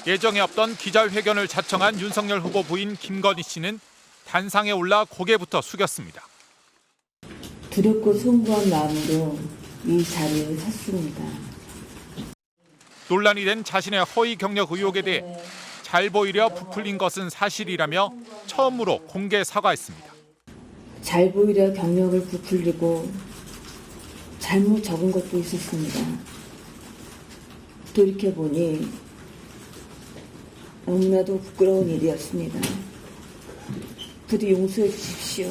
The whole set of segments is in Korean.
예정에 없던 기자회견을 자청한 윤석열 후보 부인 김건희 씨는 단상에 올라 고개부터 숙였습니다. 두렵고 송구한 마음으로 이 자리에 섰습니다. 논란이 된 자신의 허위 경력 의혹에 대해 잘 보이려 부풀린 것은 사실이라며 처음으로 공개 사과했습니다. 잘 보이려 경력을 부풀리고 잘못 적은 것도 있었습니다. 돌이켜보니 너무나도 부끄러운 일이었습니다. 부디 용서해 주십시오.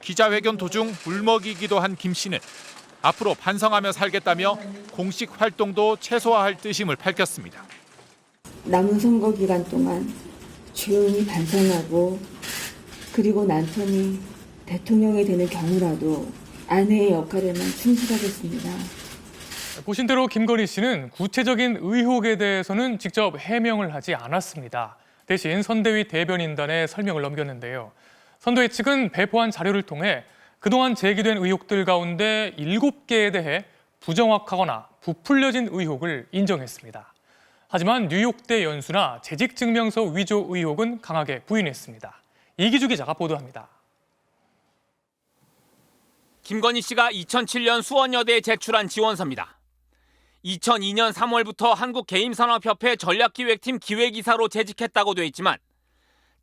기자회견 도중 울먹이기도 한 김 씨는 앞으로 반성하며 살겠다며 공식 활동도 최소화할 뜻임을 밝혔습니다. 남은 선거 기간 동안 조용히 반성하고 그리고 남편이 대통령이 되는 경우라도 아내의 역할에만 충실하겠습니다. 보신 대로 김건희 씨는 구체적인 의혹에 대해서는 직접 해명을 하지 않았습니다. 대신 선대위 대변인단에 설명을 넘겼는데요. 선대위 측은 배포한 자료를 통해 그동안 제기된 의혹들 가운데 7개에 대해 부정확하거나 부풀려진 의혹을 인정했습니다. 하지만 뉴욕대 연수나 재직증명서 위조 의혹은 강하게 부인했습니다. 이기주 기자가 보도합니다. 김건희 씨가 2007년 수원여대에 제출한 지원서입니다. 2002년 3월부터 한국게임산업협회 전략기획팀 기획이사로 재직했다고 돼 있지만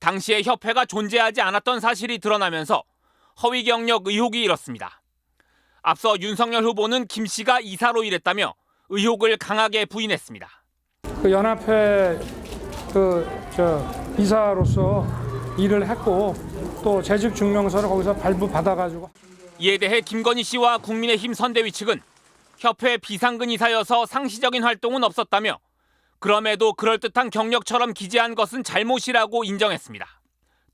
당시에 협회가 존재하지 않았던 사실이 드러나면서 허위 경력 의혹이 일었습니다. 앞서 윤석열 후보는 김 씨가 이사로 일했다며 의혹을 강하게 부인했습니다. 연합회 이사로서 일을 했고 또 재직 증명서를 거기서 발부받아가지고. 이에 대해 김건희 씨와 국민의힘 선대위 측은 협회 비상근 이사여서 상시적인 활동은 없었다며 그럼에도 그럴듯한 경력처럼 기재한 것은 잘못이라고 인정했습니다.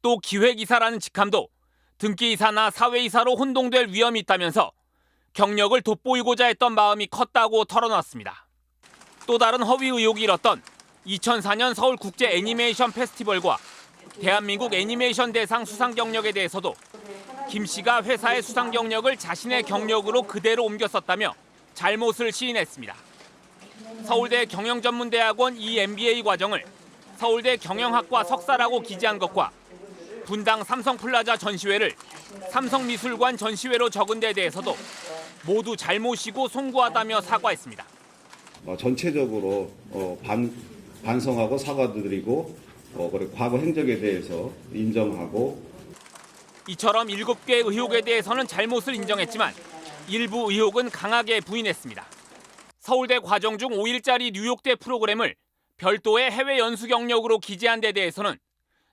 또 기획이사라는 직함도 등기이사나 사회이사로 혼동될 위험이 있다면서 경력을 돋보이고자 했던 마음이 컸다고 털어놨습니다. 또 다른 허위 의혹이 일었던 2004년 서울 국제 애니메이션 페스티벌과 대한민국 애니메이션 대상 수상 경력에 대해서도 김 씨가 회사의 수상 경력을 자신의 경력으로 그대로 옮겼었다며 잘못을 시인했습니다. 서울대 경영전문대학원 EMBA 과정을 서울대 경영학과 석사라고 기재한 것과 분당 삼성플라자 전시회를 삼성미술관 전시회로 적은 데 대해서도 모두 잘못이고 송구하다며 사과했습니다. 전체적으로 반성하고 사과드리고 과거 행적에 대해서 인정하고 이처럼 7개 의혹에 대해서는 잘못을 인정했지만 일부 의혹은 강하게 부인했습니다. 서울대 과정 중 5일짜리 뉴욕대 프로그램을 별도의 해외 연수 경력으로 기재한 데 대해서는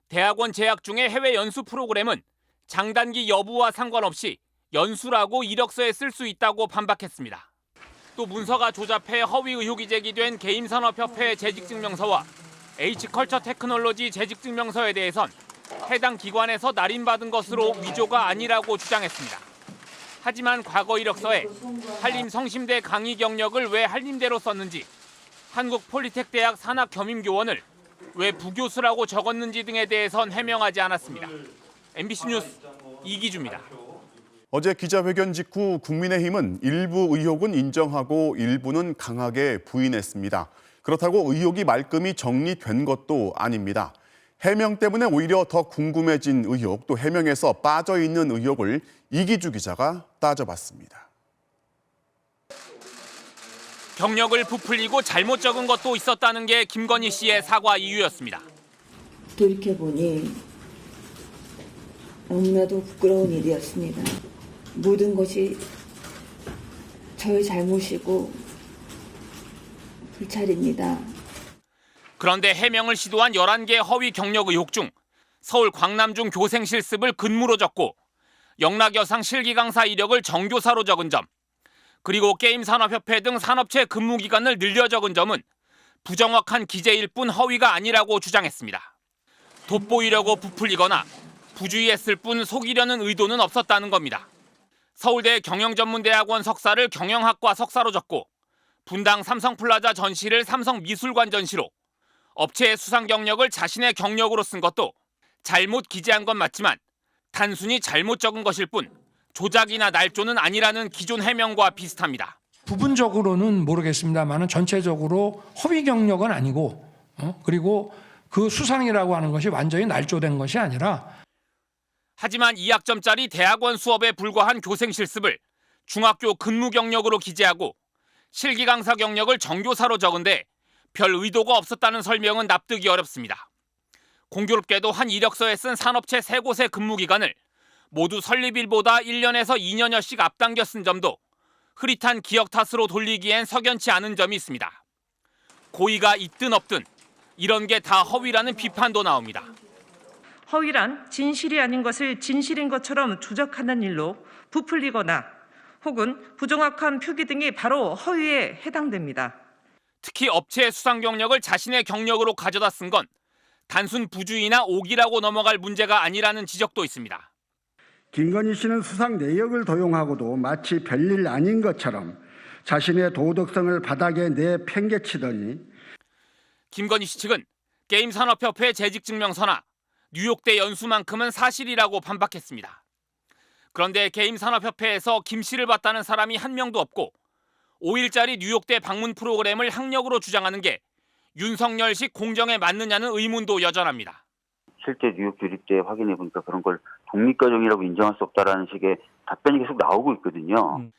대학원 재학 중에 해외 연수 프로그램은 장단기 여부와 상관없이 연수라고 이력서에 쓸 수 있다고 반박했습니다. 또 문서가 조잡해 허위 의혹이 제기된 게임산업협회 재직증명서와 H컬처테크놀로지 재직증명서에 대해선 해당 기관에서 날인받은 것으로 위조가 아니라고 주장했습니다. 하지만 과거 이력서에 한림성심대 강의 경력을 왜 한림대로 썼는지, 한국폴리텍대학 산학겸임교원을 왜 부교수라고 적었는지 등에 대해선 해명하지 않았습니다. MBC 뉴스 이기주입니다. 어제 기자회견 직후 국민의힘은 일부 의혹은 인정하고 일부는 강하게 부인했습니다. 그렇다고 의혹이 말끔히 정리된 것도 아닙니다. 해명 때문에 오히려 더 궁금해진 의혹, 또 해명에서 빠져있는 의혹을 이기주 기자가 따져봤습니다. 경력을 부풀리고 잘못 적은 것도 있었다는 게 김건희 씨의 사과 이유였습니다. 돌이켜보니 너무나도 부끄러운 일이었습니다. 모든 것이 저의 잘못이고 불찰입니다. 그런데 해명을 시도한 11개 허위 경력 의혹 중 서울 광남중 교생 실습을 근무로 적고 영락여상 실기 강사 이력을 정교사로 적은 점, 그리고 게임산업협회 등 산업체 근무 기간을 늘려 적은 점은 부정확한 기재일 뿐 허위가 아니라고 주장했습니다. 돋보이려고 부풀리거나 부주의했을 뿐 속이려는 의도는 없었다는 겁니다. 서울대 경영전문대학원 석사를 경영학과 석사로 적고 분당 삼성플라자 전시를 삼성미술관 전시로, 업체의 수상 경력을 자신의 경력으로 쓴 것도 잘못 기재한 건 맞지만 단순히 잘못 적은 것일 뿐 조작이나 날조는 아니라는 기존 해명과 비슷합니다. 부분적으로는 모르겠습니다만은 전체적으로 허위 경력은 아니고 그리고 그 수상이라고 하는 것이 완전히 날조된 것이 아니라 하지만 2학점짜리 대학원 수업에 불과한 교생 실습을 중학교 근무 경력으로 기재하고 실기 강사 경력을 정교사로 적은데 별 의도가 없었다는 설명은 납득이 어렵습니다. 공교롭게도 한 이력서에 쓴 산업체 3곳의 근무 기간을 모두 설립일보다 1년에서 2년여씩 앞당겨 쓴 점도 흐릿한 기억 탓으로 돌리기엔 석연치 않은 점이 있습니다. 고의가 있든 없든 이런 게 다 허위라는 비판도 나옵니다. 허위란 진실이 아닌 것을 진실인 것처럼 주장하는 일로 부풀리거나 혹은 부정확한 표기 등이 바로 허위에 해당됩니다. 특히 업체의 수상 경력을 자신의 경력으로 가져다 쓴 건 단순 부주의나 오기라고 넘어갈 문제가 아니라는 지적도 있습니다. 김건희 씨는 수상 내역을 도용하고도 마치 별일 아닌 것처럼 자신의 도덕성을 바닥에 내팽개치더니 김건희 씨 측은 게임산업협회 재직증명서나 뉴욕대 연수만큼은 사실이라고 반박했습니다. 그런데 게임산업협회에서 김 씨를 봤다는 사람이 한 명도 없고 5일짜리 뉴욕대 방문 프로그램을 학력으로 주장하는 게 윤석열식 공정에 맞느냐는 의문도 여전합니다. 실제 뉴욕 주립대 확인해 보니까 그런 걸 독립과정이라고 인정할 수 없다라는 식의 답변이 계속 나오고 있거든요.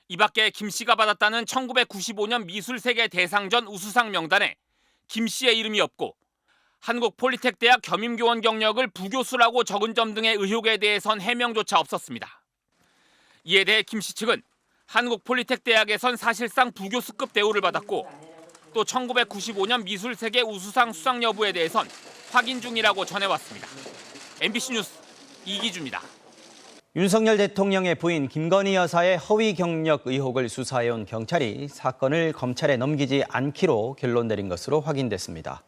이 밖에 김 씨가 받았다는 1995년 미술세계 대상전 우수상 명단에 김 씨의 이름이 없고 한국폴리텍대학 겸임교원 경력을 부교수라고 적은 점 등의 의혹에 대해선 해명조차 없었습니다. 이에 대해 김 씨 측은 한국폴리텍대학에선 사실상 부교수급 대우를 받았고 또 1995년 미술세계 우수상 수상 여부에 대해선 확인 중이라고 전해왔습니다. MBC 뉴스 이기주입니다. 윤석열 대통령의 부인 김건희 여사의 허위 경력 의혹을 수사해온 경찰이 사건을 검찰에 넘기지 않기로 결론 내린 것으로 확인됐습니다.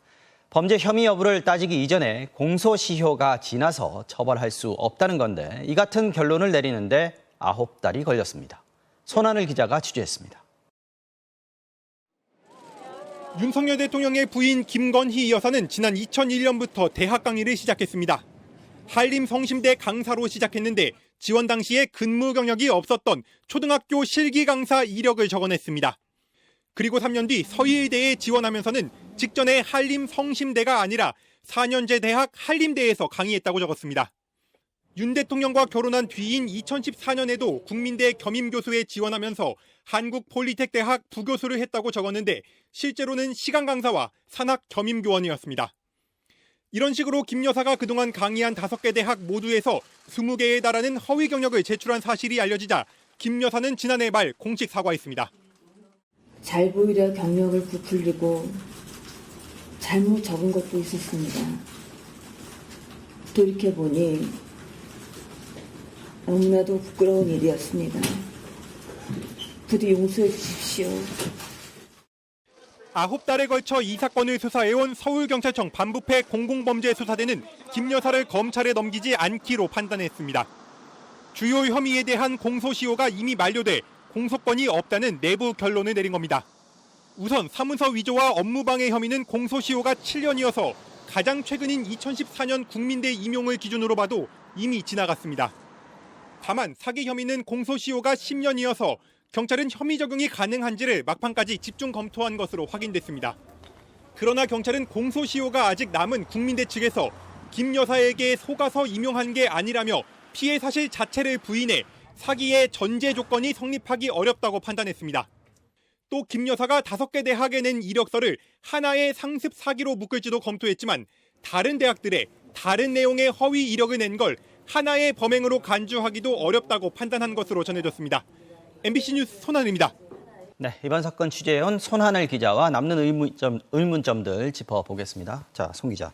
범죄 혐의 여부를 따지기 이전에 공소시효가 지나서 처벌할 수 없다는 건데 이 같은 결론을 내리는데 9달이 걸렸습니다. 손하늘 기자가 취재했습니다. 윤석열 대통령의 부인 김건희 여사는 지난 2001년부터 대학 강의를 시작했습니다. 한림 성심대 강사로 시작했는데 지원 당시에 근무 경력이 없었던 초등학교 실기 강사 이력을 적어냈습니다. 그리고 3년 뒤 서희대에 지원하면서는 직전에 한림 성심대가 아니라 4년제 대학 한림대에서 강의했다고 적었습니다. 윤 대통령과 결혼한 뒤인 2014년에도 국민대 겸임교수에 지원하면서 한국폴리텍대학 부교수를 했다고 적었는데 실제로는 시간 강사와 산학 겸임교원이었습니다. 이런 식으로 김 여사가 그동안 강의한 5개 대학 모두에서 20개에 달하는 허위 경력을 제출한 사실이 알려지자 김 여사는 지난해 말 공식 사과했습니다. 잘 보이려 경력을 부풀리고 잘못 적은 것도 있었습니다. 돌이켜보니 너무나도 부끄러운 일이었습니다. 부디 용서해 주십시오. 9달에 걸쳐 이 사건을 수사해온 서울경찰청 반부패 공공범죄수사대는 김 여사를 검찰에 넘기지 않기로 판단했습니다. 주요 혐의에 대한 공소시효가 이미 만료돼 공소권이 없다는 내부 결론을 내린 겁니다. 우선 사문서 위조와 업무방해 혐의는 공소시효가 7년이어서 가장 최근인 2014년 국민대 임용을 기준으로 봐도 이미 지나갔습니다. 다만 사기 혐의는 공소시효가 10년이어서 경찰은 혐의 적용이 가능한지를 막판까지 집중 검토한 것으로 확인됐습니다. 그러나 경찰은 공소시효가 아직 남은 국민대 측에서 김 여사에게 속아서 임용한 게 아니라며 피해 사실 자체를 부인해 사기의 전제 조건이 성립하기 어렵다고 판단했습니다. 또 김 여사가 5개 대학에 낸 이력서를 하나의 상습 사기로 묶을지도 검토했지만 다른 대학들의 다른 내용의 허위 이력을 낸 걸 하나의 범행으로 간주하기도 어렵다고 판단한 것으로 전해졌습니다. MBC 뉴스 손하늘입니다. 네, 이번 사건 취재해온 손하늘 기자와 남는 의문점들 짚어보겠습니다. 자, 송 기자.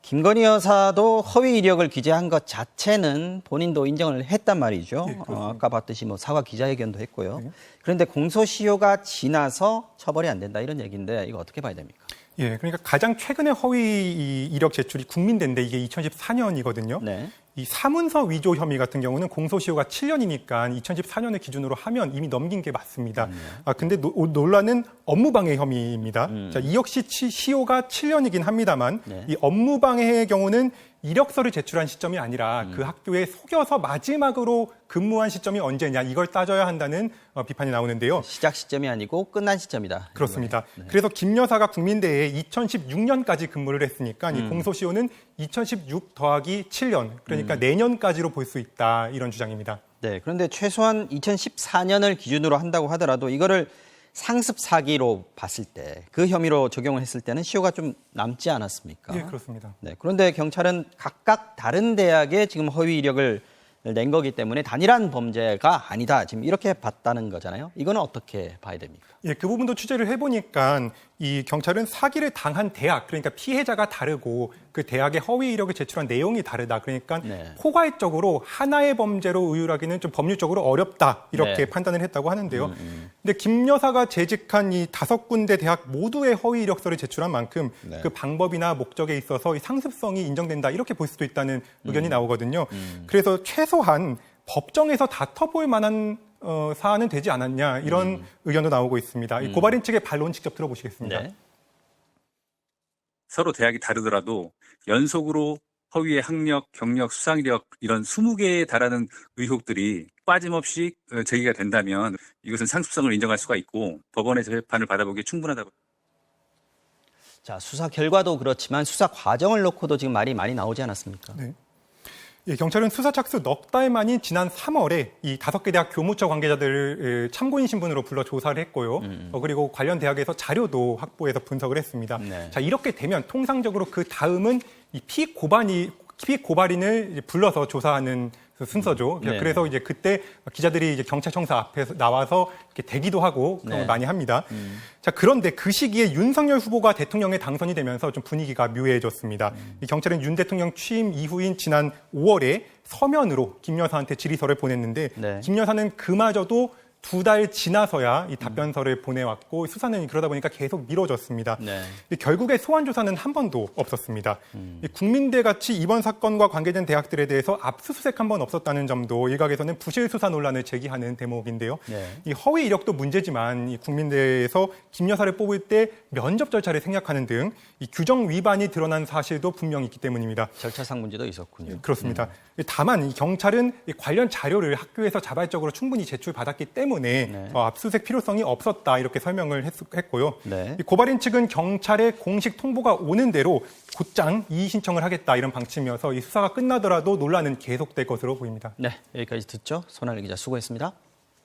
김건희 여사도 허위 이력을 기재한 것 자체는 본인도 인정을 했단 말이죠. 네, 아까 봤듯이 사과 기자회견도 했고요. 네. 그런데 공소시효가 지나서 처벌이 안 된다 이런 얘기인데 이거 어떻게 봐야 됩니까? 예, 그러니까 가장 최근에 허위 이력 제출이 국민대인데 이게 2014년이거든요. 네. 이 사문서 위조 혐의 같은 경우는 공소시효가 7년이니까 2014년을 기준으로 하면 이미 넘긴 게 맞습니다. 근데 논란은 업무방해 혐의입니다. 자, 이 역시 시효가 7년이긴 합니다만 네. 이 업무방해의 경우는 이력서를 제출한 시점이 아니라 그 학교에 속여서 마지막으로 근무한 시점이 언제냐 이걸 따져야 한다는 비판이 나오는데요. 시작 시점이 아니고 끝난 시점이다. 그렇습니다. 그래서 김 여사가 국민대에 2016년까지 근무를 했으니까 이 공소시효는 2016 더하기 7년, 그러니까 내년까지로 볼 수 있다, 이런 주장입니다. 네, 그런데 최소한 2014년을 기준으로 한다고 하더라도 이거를 상습 사기로 봤을 때, 그 혐의로 적용을 했을 때는 시효가 좀 남지 않았습니까? 네, 그렇습니다. 네, 그런데 경찰은 각각 다른 대학에 지금 허위 이력을 낸 거기 때문에 단일한 범죄가 아니다, 지금 이렇게 봤다는 거잖아요. 이거는 어떻게 봐야 됩니까? 예, 그 부분도 취재를 해보니까 이 경찰은 사기를 당한 대학, 그러니까 피해자가 다르고 그 대학의 허위 이력을 제출한 내용이 다르다. 그러니까 포괄적으로 하나의 범죄로 의율하기는 좀 법률적으로 어렵다, 이렇게 판단을 했다고 하는데요. 근데 김 여사가 재직한 이 5군데 대학 모두의 허위 이력서를 제출한 만큼 그 방법이나 목적에 있어서 이 상습성이 인정된다, 이렇게 볼 수도 있다는 의견이 나오거든요. 그래서 최소한 법정에서 다퉈볼 만한 사안은 되지 않았냐, 이런 의견도 나오고 있습니다. 이 고발인 측의 반론 직접 들어보시겠습니다. 네. 서로 대학이 다르더라도 연속으로 허위의 학력, 경력, 수상이력 이런 20개에 달하는 의혹들이 빠짐없이 제기가 된다면 이것은 상습성을 인정할 수가 있고 법원의 재판을 받아보기에 충분하다고. 자, 수사 결과도 그렇지만 수사 과정을 놓고도 지금 말이 많이 나오지 않았습니까? 네. 예, 경찰은 수사 착수 넉 달 만인 지난 3월에 이 5개 대학 교무처 관계자들을 참고인 신분으로 불러 조사를 했고요. 그리고 관련 대학에서 자료도 확보해서 분석을 했습니다. 자, 이렇게 되면 통상적으로 그 다음은 이 피고발인을 불러서 조사하는 순서죠. 그래서 이제 그때 기자들이 이제 경찰청사 앞에서 나와서 이렇게 대기도 하고 그런 걸 많이 합니다. 자, 그런데 그 시기에 윤석열 후보가 대통령에 당선이 되면서 좀 분위기가 묘해졌습니다. 이 경찰은 윤 대통령 취임 이후인 지난 5월에 서면으로 김 여사한테 질의서를 보냈는데 김 여사는 그마저도 2달 지나서야 이 답변서를 보내왔고 수사는 그러다 보니까 계속 미뤄졌습니다. 결국에 소환 조사는 한 번도 없었습니다. 국민대 같이 이번 사건과 관계된 대학들에 대해서 압수수색 한 번 없었다는 점도 일각에서는 부실 수사 논란을 제기하는 대목인데요. 이 허위 이력도 문제지만 이 국민대에서 김 여사를 뽑을 때 면접 절차를 생략하는 등 이 규정 위반이 드러난 사실도 분명히 있기 때문입니다. 절차상 문제도 있었군요. 그렇습니다. 다만 이 경찰은 이 관련 자료를 학교에서 자발적으로 충분히 제출받았기 때문에 압수수색 필요성이 없었다, 이렇게 설명을 했고요. 이 고발인 측은 경찰의 공식 통보가 오는 대로 곧장 이의 신청을 하겠다, 이런 방침이어서 이 수사가 끝나더라도 논란은 계속될 것으로 보입니다. 네, 여기까지 듣죠. 손한일 기자 수고했습니다.